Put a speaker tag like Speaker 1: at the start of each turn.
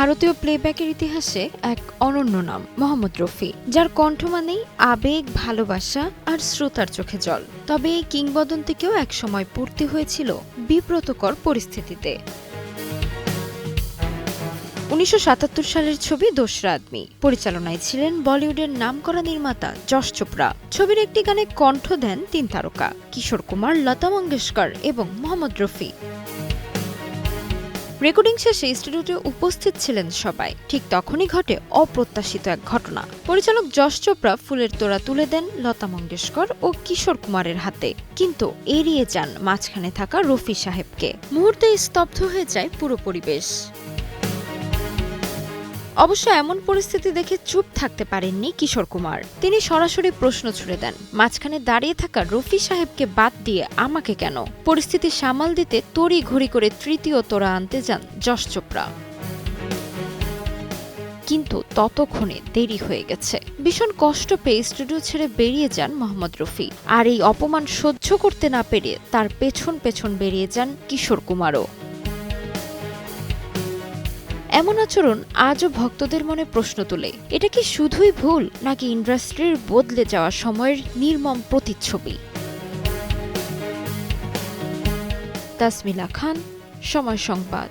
Speaker 1: ভারতীয় প্লেব্যাকের ইতিহাসে এক অনন্য নাম মোহাম্মদ রফি, যার কণ্ঠ মানেই আবেগ, ভালোবাসা আর শ্রোতার চোখে জল। তবে এই কিংবদন্তিকেও একসময় পড়তে হয়েছিল বিব্রতকর পরিস্থিতিতে। ১৯৭৭ সালের ছবি দোসরা আদমি। পরিচালনায় ছিলেন বলিউডের নামকরা নির্মাতা যশ চোপড়া। ছবির একটি গানে কণ্ঠ দেন তিন তারকা কিশোর কুমার, লতা মঙ্গেশকর এবং মোহাম্মদ রফি। রেকর্ডিং শেষে স্টুডিওতে উপস্থিত ছিলেন সবাই। ঠিক তখনই ঘটে অপ্রত্যাশিত এক ঘটনা। পরিচালক যশ চোপড়া ফুলের তোড়া তুলে দেন লতা মঙ্গেশকর ও কিশোর কুমারের হাতে, কিন্তু এড়িয়ে যান মাঝখানে থাকা রফি সাহেবকে। মুহূর্তে স্তব্ধ হয়ে যায় পুরো পরিবেশ। অবশ্য এমন পরিস্থিতি দেখে চুপ থাকতে পারেননি কিশোর কুমার। তিনি সরাসরি প্রশ্ন ছুড়ে দেন, মাঝখানে দাঁড়িয়ে থাকা রফি সাহেবকে বাদ দিয়ে আমাকে কেন? পরিস্থিতি সামাল দিতে তড়ি ঘড়ি করে তৃতীয় তোড়া আনতে যান যশ চোপড়া, কিন্তু ততক্ষণে দেরি হয়ে গেছে। ভীষণ কষ্ট পেয়ে স্টুডিও ছেড়ে বেরিয়ে যান মোহাম্মদ রফি। আর এই অপমান সহ্য করতে না পেরে তার পেছন পেছন বেরিয়ে যান কিশোর কুমারও। এমন আচরণ আজও ভক্তদের মনে প্রশ্ন তোলে, এটা কি শুধুই ভুল, নাকি ইন্ডাস্ট্রির বদলে যাওয়া সময়ের নির্মম প্রতিচ্ছবি? তাসমিলা খান, সময় সংবাদ।